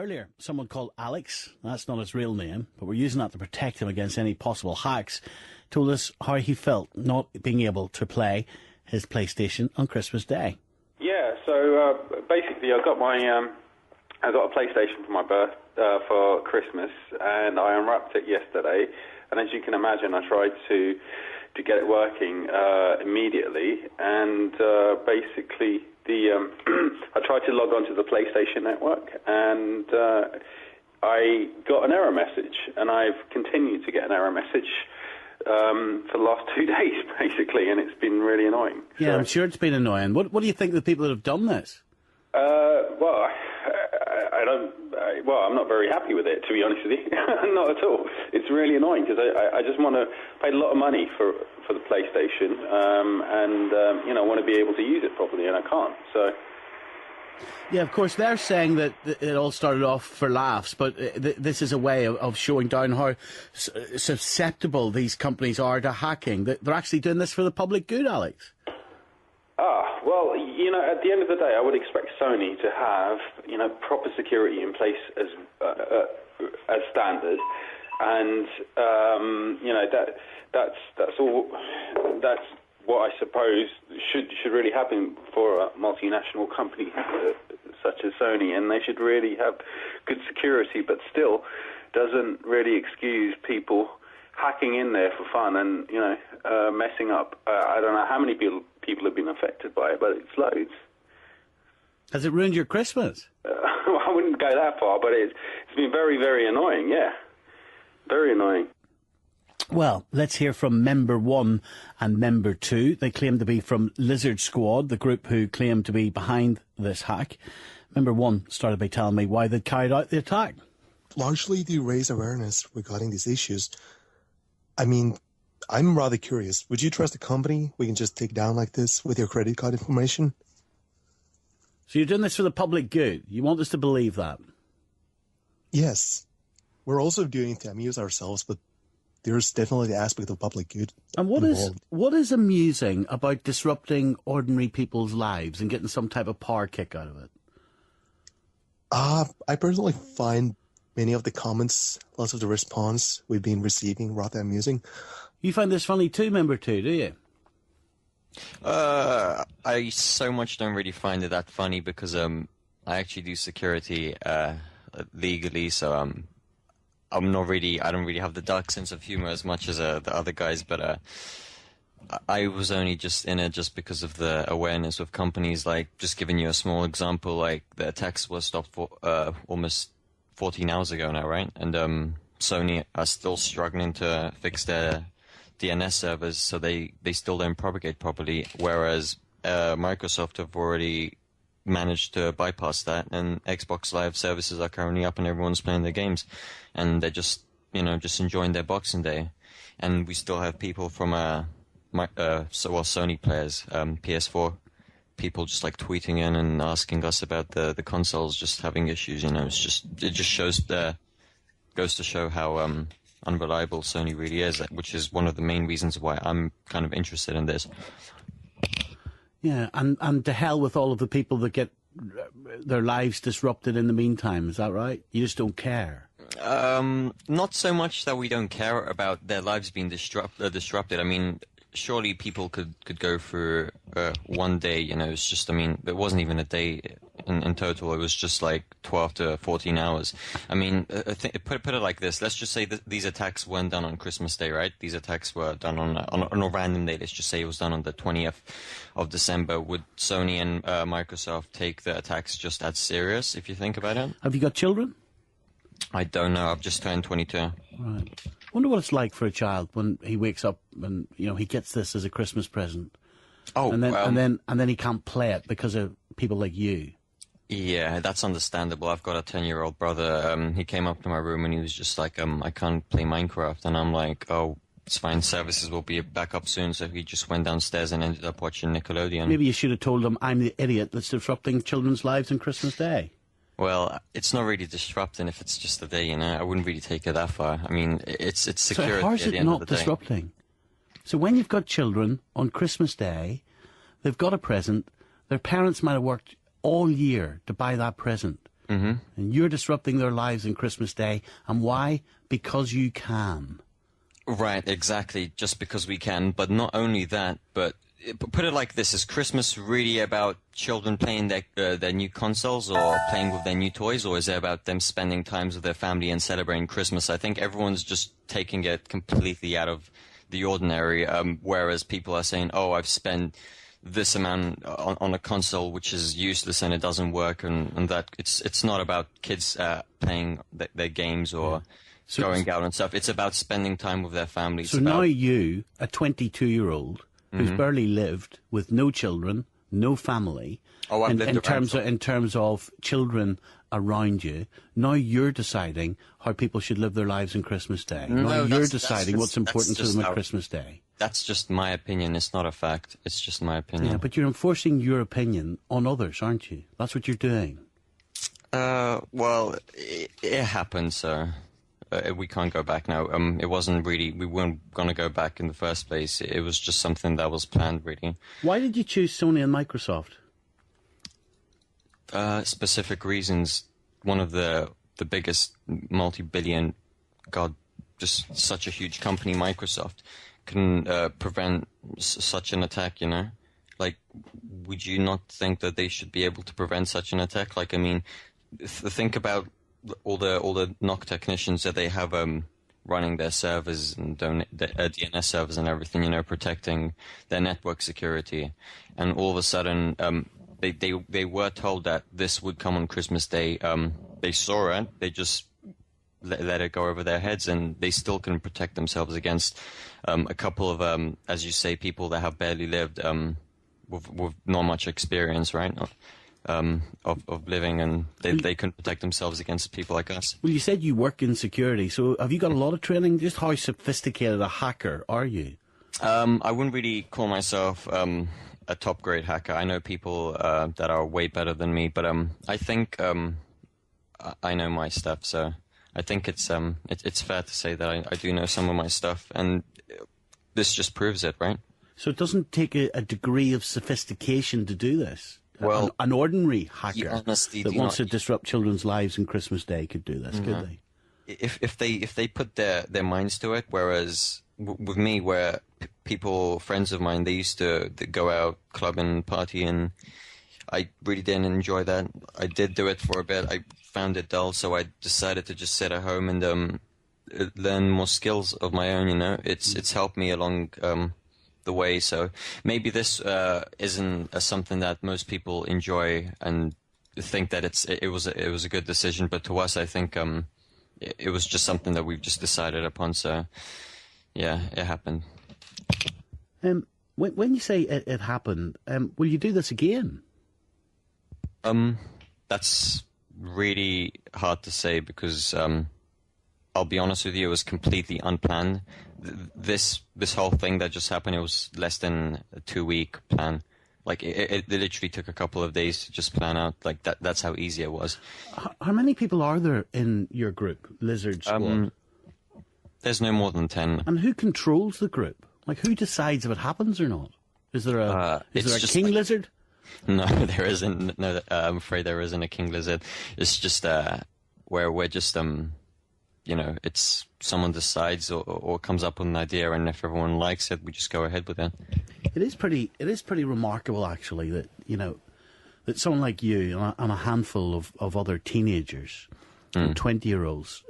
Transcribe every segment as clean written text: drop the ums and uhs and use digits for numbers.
Earlier, someone called Alex, that's not his real name, but we're using that to protect him against any possible hacks, told us how he felt not being able to play his PlayStation on Christmas Day. Yeah, so basically I got a PlayStation for my for Christmas, and I unwrapped it yesterday, and as you can imagine, I tried to get it working immediately, and basically I tried to log on to the PlayStation Network, and I got an error message, and I've continued to get an error message for the last 2 days, basically, and it's been really annoying. Yeah, so, I'm sure it's been annoying. What do you think of the people that have done this? Well, I'm not very happy with it, to be honest with you. Not at all. It's really annoying because I just want to pay a lot of money for the PlayStation, and I want to be able to use it properly, and I can't. So. Yeah, of course, they're saying that it all started off for laughs, but this is a way of showing down how susceptible these companies are to hacking. They're actually doing this for the public good, Alex. Well, at the end of the day, I would expect Sony to have, proper security in place as standard, and that's all. That's what I suppose should really happen for a multinational company such as Sony, and they should really have good security, but still doesn't really excuse people hacking in there for fun and messing up. I don't know how many people have been affected by it, but it's loads. Has it ruined your Christmas? I wouldn't go that far, but it's been very, very annoying. Yeah, very annoying. Well, let's hear from Member 1 and Member 2. They claim to be from Lizard Squad, the group who claim to be behind this hack. Member 1 started by telling me why they'd carried out the attack. Largely to raise awareness regarding these issues. I mean, I'm rather curious. Would you trust a company we can just take down like this with your credit card information? So you're doing this for the public good? You want us to believe that? Yes. We're also doing it to amuse ourselves, but there's definitely the aspect of public good. And what is amusing about disrupting ordinary people's lives and getting some type of power kick out of it? I personally find many of the comments, lots of the response we've been receiving rather amusing. You find this funny too, Member 2, do you? I so much don't really find it that funny because I actually do security legally, so I don't really have the dark sense of humor as much as the other guys, but I was only just in it just because of the awareness of companies. Like, just giving you a small example, like the attacks were stopped for almost 14 hours ago now, right? And Sony are still struggling to fix their DNS servers, so they still don't propagate properly, whereas Microsoft have already managed to bypass that, and Xbox Live services are currently up and everyone's playing their games, and they're just enjoying their Boxing Day. And we still have people from Sony players, PS4 people just like tweeting in and asking us about the consoles just having issues. It just goes to show how unreliable Sony really is, which is one of the main reasons why I'm kind of interested in this. Yeah, and to hell with all of the people that get their lives disrupted in the meantime, is that right? You just don't care? Not so much that we don't care about their lives being disrupted. I mean, surely people could go through one day, it's just, it wasn't even a day in total. It was just like 12 to 14 hours. I mean, put it like this. Let's just say that these attacks weren't done on Christmas Day, right? These attacks were done on a random day. Let's just say it was done on the 20th of December. Would Sony and Microsoft take the attacks just as serious, if you think about it? Have you got children? I don't know. I've just turned 22. Right. Wonder what it's like for a child when he wakes up and he gets this as a Christmas present. Oh, and then he can't play it because of people like you. Yeah, that's understandable. I've got a 10-year-old brother. He came up to my room and he was just like, I can't play Minecraft. And I'm like, oh, it's fine. Services will be back up soon. So he just went downstairs and ended up watching Nickelodeon. Maybe you should have told him I'm the idiot that's disrupting children's lives on Christmas Day. Well, it's not really disrupting if it's just a day, I wouldn't really take it that far. I mean, it's security. So how's it not disrupting? So when you've got children on Christmas Day, they've got a present, their parents might have worked all year to buy that present. And you're disrupting their lives on Christmas Day. And why? Because you can. Right, exactly. Just because we can. But not only that, but put it like this: is Christmas really about children playing their new consoles or playing with their new toys, or is it about them spending times with their family and celebrating Christmas? I think everyone's just taking it completely out of the ordinary, whereas people are saying, oh, I've spent this amount on a console which is useless and it doesn't work, and that it's not about kids playing their games or going out and stuff. It's about spending time with their families. So now you, a 22-year-old who's barely lived with no children, no family, in terms of children around you, now you're deciding how people should live their lives on Christmas Day. Now you're deciding what's important to them at Christmas Day. That's just my opinion. It's not a fact. It's just my opinion. Yeah, but you're enforcing your opinion on others, aren't you? That's what you're doing. Well, it happened, so we can't go back now. It wasn't really, we weren't going to go back in the first place. It was just something that was planned, really. Why did you choose Sony and Microsoft? Specific reasons. One of the biggest multi-billion, just such a huge company, Microsoft, can prevent such an attack, you know? Like, would you not think that they should be able to prevent such an attack? Like, I mean, think about all the NOC technicians that they have running their servers and DNS servers and everything, you know, protecting their network security. And all of a sudden, they were told that this would come on Christmas Day. They saw it. They just let it go over their heads, and they still can protect themselves against a couple of, as you say, people that have barely lived with not much experience, right? Of living, and they can protect themselves against people like us. Well, you said you work in security, so have you got a lot of training? Just how sophisticated a hacker are you? I wouldn't really call myself a top-grade hacker. I know people that are way better than me, but I think I know my stuff, so I think it's fair to say that I do know some of my stuff, and this just proves it, right? So it doesn't take a degree of sophistication to do this? Well, an ordinary hacker that wants to disrupt children's lives on Christmas Day could do this, could they? If they put their minds to it, whereas with me, where friends of mine, they used to go out clubbing, party, and I really didn't enjoy that. I did do it for a bit. I found it dull, so I decided to just sit at home and learn more skills of my own. You know, it's helped me along the way. So maybe this isn't something that most people enjoy and think that it was a good decision. But to us, I think it was just something that we've just decided upon. So yeah, it happened. When you say it happened, will you do this again? That's really hard to say because I'll be honest with you, it was completely unplanned. This whole thing that just happened, it was less than a 2-week plan. Like it literally took a couple of days to just plan out. Like that's how easy it was. How many people are there in your group, Lizard Squad? There's no more than 10. And who controls the group? Like, who decides if it happens or not? Is there a king lizard? No, there isn't. No, I'm afraid there isn't a king lizard. It's just where we're just you know, it's someone decides or comes up with an idea, and if everyone likes it, we just go ahead with it. It is pretty remarkable, actually, that you know that someone like you and a handful of other teenagers, 20-year-olds,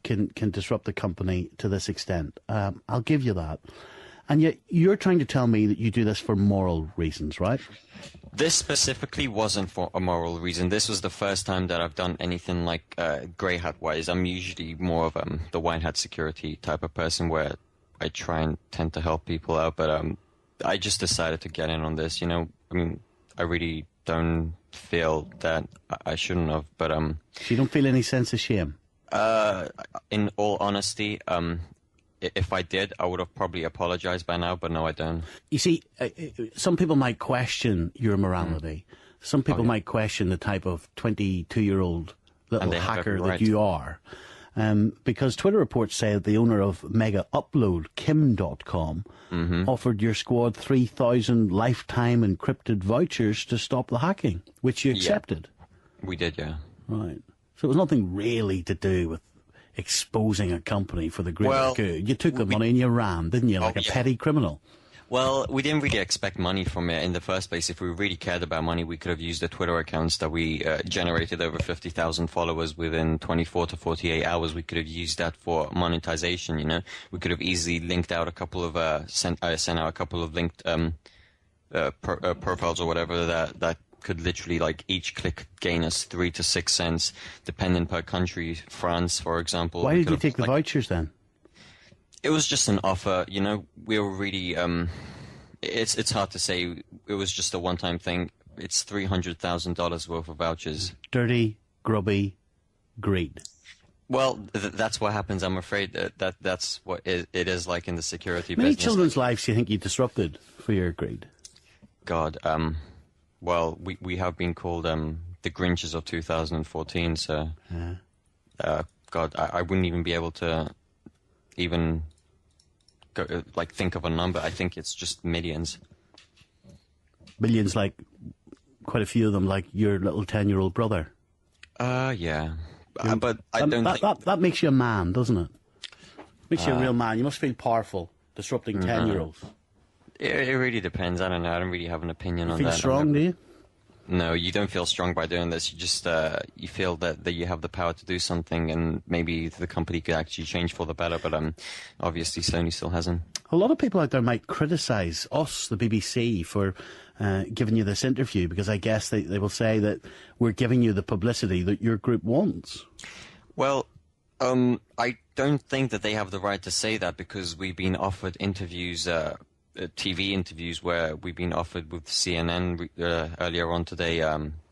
can disrupt the company to this extent. I'll give you that. And yet you're trying to tell me that you do this for moral reasons, right? This specifically wasn't for a moral reason. This was the first time that I've done anything like grey hat-wise. I'm usually more of the white hat security type of person where I try and tend to help people out. But I just decided to get in on this. You know, I mean, I really don't feel that I shouldn't have. But so you don't feel any sense of shame? In all honesty, if I did, I would have probably apologized by now, but no, I don't. You see, some people might question your morality. Some people might question the type of 22-year-old little hacker that you are. Because Twitter reports say that the owner of Mega Upload, Kim.com, offered your squad 3,000 lifetime encrypted vouchers to stop the hacking, which you accepted. We did, yeah. Right. So it was nothing really to do with exposing a company for the greater good. You took the money and you ran, didn't you, like a petty criminal? Well, we didn't really expect money from it in the first place. If we really cared about money, we could have used the Twitter accounts that we generated over 50,000 followers within 24 to 48 hours. We could have used that for monetization, you know. We could have easily linked out a couple of, sent out a couple of linked profiles or whatever that could literally, like, each click gain us 3 to 6 cents, depending per country. France, for example. Why did you take the vouchers then? It was just an offer, you know. We were really, it's hard to say. It was just a one-time thing. It's $300,000 worth of vouchers. Dirty, grubby greed. Well, that's what happens. I'm afraid that's what it is like in the security business. Many children's lives do you think you disrupted for your greed? God, well, we have been called the Grinches of 2014, so God, I wouldn't even be able to even go, like, think of a number. I think it's just millions. Millions, like quite a few of them, like your little 10-year-old brother. Yeah. But I don't think... That makes you a man, doesn't it? Makes you a real man. You must feel powerful disrupting 10-year-olds. It really depends. I don't know. I don't really have an opinion on that. You feel strong, do you? No, you don't feel strong by doing this. You just you feel that you have the power to do something, and maybe the company could actually change for the better. But obviously Sony still hasn't. A lot of people out there might criticise us, the BBC, for giving you this interview, because I guess they will say that we're giving you the publicity that your group wants. Well, I don't think that they have the right to say that, because we've been offered interviews. TV interviews where we've been offered with CNN earlier on today,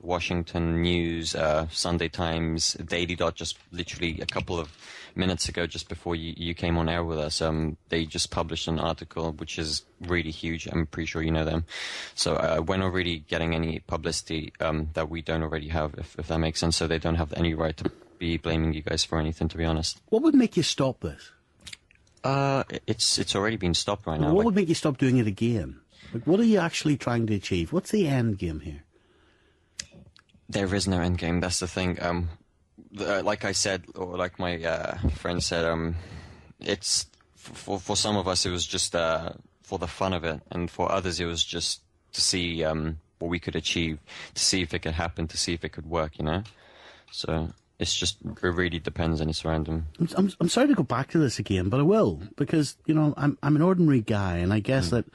Washington News, Sunday Times, Daily Dot, just literally a couple of minutes ago, just before you came on air with us. They just published an article which is really huge. I'm pretty sure you know them. So we're not really getting any publicity that we don't already have, if that makes sense. So they don't have any right to be blaming you guys for anything, to be honest. What would make you stop this? It's already been stopped right now. What would make you stop doing it again? Like, what are you actually trying to achieve? What's the end game here? There is no end game. That's the thing. Like I said, or like my friend said, it's for some of us it was just for the fun of it, and for others it was just to see what we could achieve, to see if it could happen, to see if it could work. You know, so. It really depends, and it's random. I'm sorry to go back to this again, but I will, because, you know, I'm an ordinary guy, and I guess that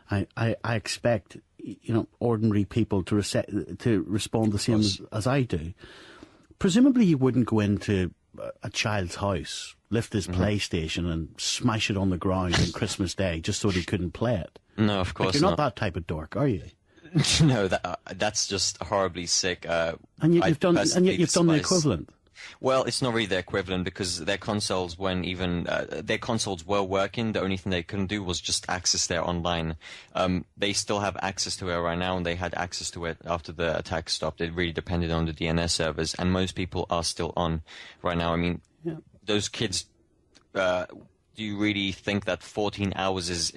I expect, you know, ordinary people to respond the same as I do. Presumably you wouldn't go into a child's house, lift his PlayStation and smash it on the ground on Christmas Day just so that he couldn't play it. No, of course not. You're not that type of dork, are you? No, that's just horribly sick. And yet you've done the equivalent. Well, it's not really the equivalent, because their consoles, when even their consoles were working, the only thing they couldn't do was just access their online. They still have access to it right now, and they had access to it after the attack stopped. It really depended on the DNS servers, and most people are still on right now. I mean, those kids. Do you really think that 14 hours is...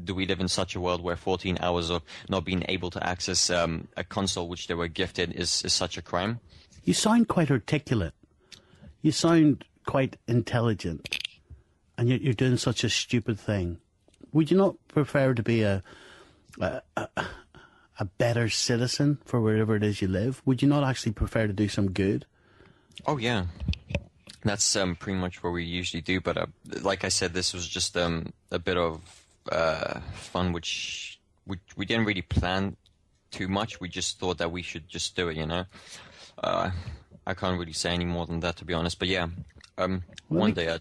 Do we live in such a world where 14 hours of not being able to access a console which they were gifted is such a crime? You sound quite articulate. You sound quite intelligent. And yet you're doing such a stupid thing. Would you not prefer to be a better citizen for wherever it is you live? Would you not actually prefer to do some good? Oh, yeah. That's pretty much what we usually do, but like I said, this was just a bit of fun, which we didn't really plan too much. We just thought that we should just do it, you know. I can't really say any more than that, to be honest. But yeah, one day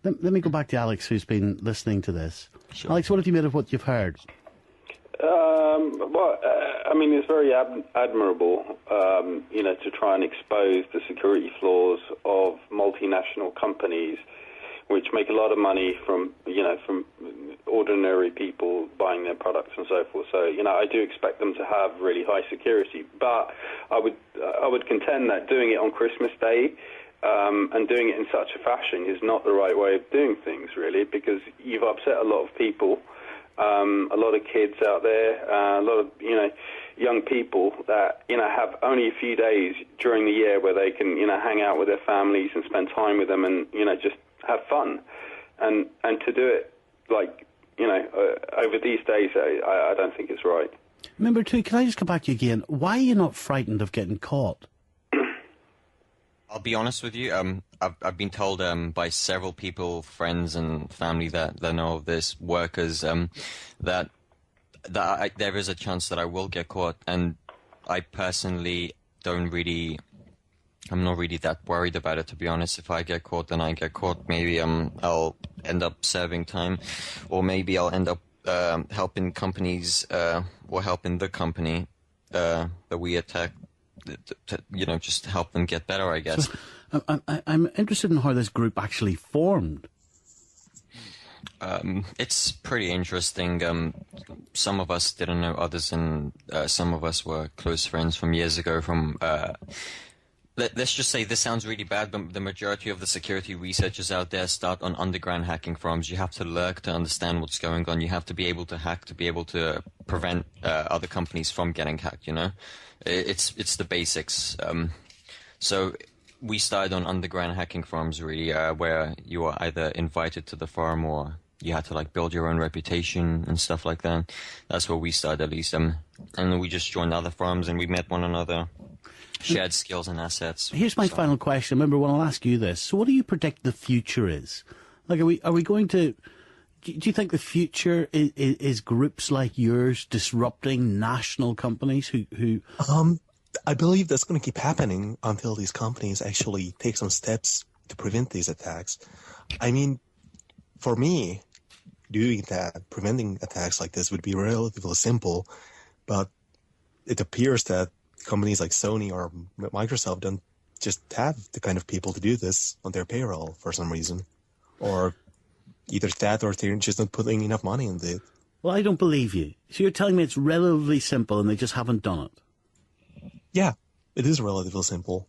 Let me go back to Alex, who's been listening to this. Sure. Alex, what have you made of what you've heard? Well, I mean, it's very admirable, you know, to try and expose the security flaws of multinational companies, which make a lot of money from ordinary people buying their products and so forth. So, you know, I do expect them to have really high security, but I would contend that doing it on Christmas Day and doing it in such a fashion is not the right way of doing things, really, because you've upset a lot of people. A lot of kids out there, a lot of, you know, young people that, have only a few days during the year where they can, hang out with their families and spend time with them and, just have fun. And to do it, over these days, I don't think it's right. Number two, can I just come back to you again? Why are you not frightened of getting caught? I'll be honest with you. I've been told by several people, friends and family that know of this, workers, that there is a chance that I will get caught, and I personally I'm not really that worried about it, to be honest. If I get caught, then I get caught. Maybe I'll end up serving time, or maybe I'll end up helping companies or helping the company that we attack. To, just help them get better, I guess. So, I'm interested in how this group actually formed. It's pretty interesting. Some of us didn't know others, and some of us were close friends from years ago. Let's just say, this sounds really bad, but the majority of the security researchers out there start on underground hacking forums. You have to lurk to understand what's going on. You have to be able to hack to be able to prevent other companies from getting hacked, It's the basics. So we started on underground hacking forums, really, where you were either invited to the forum or you had to build your own reputation and stuff like that. That's where we started, at least. And we just joined other forums and we met one another, shared skills and assets. Here's my final question. Remember, when I'll ask you this, so what do you predict the future is? Are we going to... Do you think the future is groups like yours disrupting national companies who... I believe that's going to keep happening until these companies actually take some steps to prevent these attacks. I mean, for me, doing that, preventing attacks like this would be relatively simple, but it appears that companies like Sony or Microsoft don't just have the kind of people to do this on their payroll for some reason. Or either that or they're just not putting enough money into it. Well, I don't believe you. So you're telling me it's relatively simple and they just haven't done it? Yeah, it is relatively simple.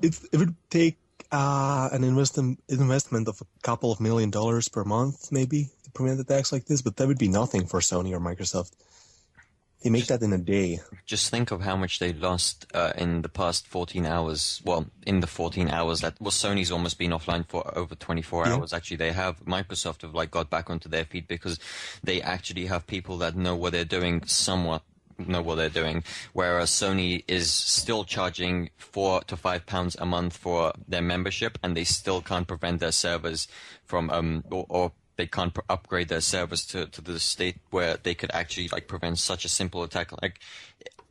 It would take an investment of a couple of $1 million per month, maybe, to prevent attacks like this, but that would be nothing for Sony or Microsoft. They make that in a day. Just think of how much they lost in the past 14 hours. Well, in the 14 hours that Sony's almost been offline for over 24 hours. Actually, they have Microsoft have got back onto their feet because they actually have people that know what they're doing, somewhat know what they're doing. Whereas Sony is still charging £4 to £5 a month for their membership, and they still can't prevent their servers from or they can't upgrade their servers to the state where they could actually prevent such a simple attack.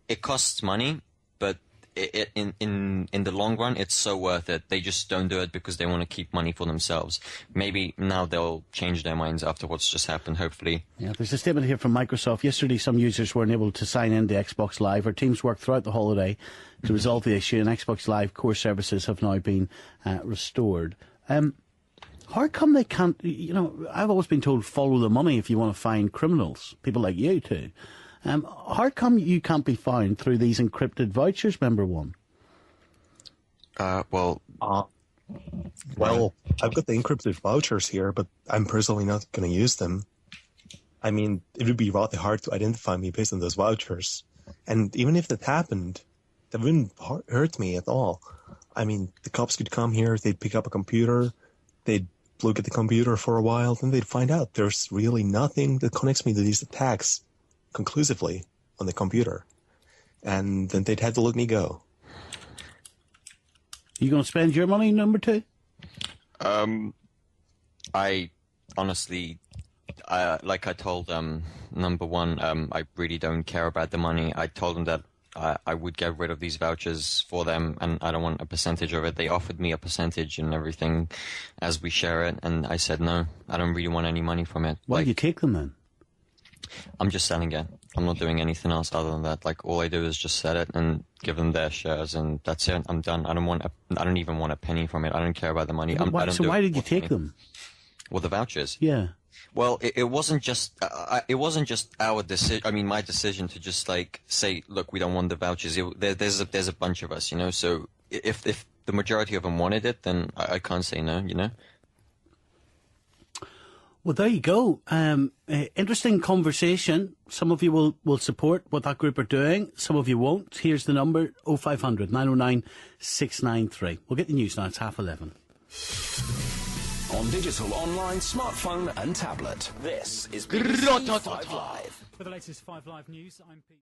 It costs money, but in the long run, it's so worth it. They just don't do it because they want to keep money for themselves. Maybe now they'll change their minds after what's just happened, hopefully. Yeah, there's a statement here from Microsoft. Yesterday, some users weren't able to sign in to Xbox Live. Our teams worked throughout the holiday to resolve the issue, and Xbox Live core services have now been restored. How come they can't, I've always been told follow the money if you want to find criminals, people like you too. How come you can't be found through these encrypted vouchers, member one? Well, I've got the encrypted vouchers here, but I'm personally not going to use them. I mean, it would be rather hard to identify me based on those vouchers. And even if that happened, that wouldn't hurt me at all. I mean, the cops could come here, they'd pick up a computer, they'd look at the computer for a while, then they'd find out there's really nothing that connects me to these attacks conclusively on the computer. And then they'd have to let me go. You going to spend your money, number two? I honestly, like I told number one, I really don't care about the money. I told them that I would get rid of these vouchers for them, and I don't want a percentage of it. They offered me a percentage and everything as we share it, and I said no, I don't really want any money from it. Why do you take them then? I'm just selling it. I'm not doing anything else other than that. All I do is just sell it and give them their shares, and that's it. I'm done. I don't even want a penny from it. I don't care about the money. Why did you take them? Well, the vouchers. Yeah. Well, it wasn't just our decision. I mean, my decision to just say, look, we don't want the vouchers. There's a bunch of us, So if the majority of them wanted it, then I can't say no, Well, there you go. Interesting conversation. Some of you will support what that group are doing. Some of you won't. Here's the number, 0500 909 693. We'll get the news now. It's 11:30. On digital, online, smartphone and tablet. This is BBC 5 Live. For the latest 5 Live news, I'm Pete.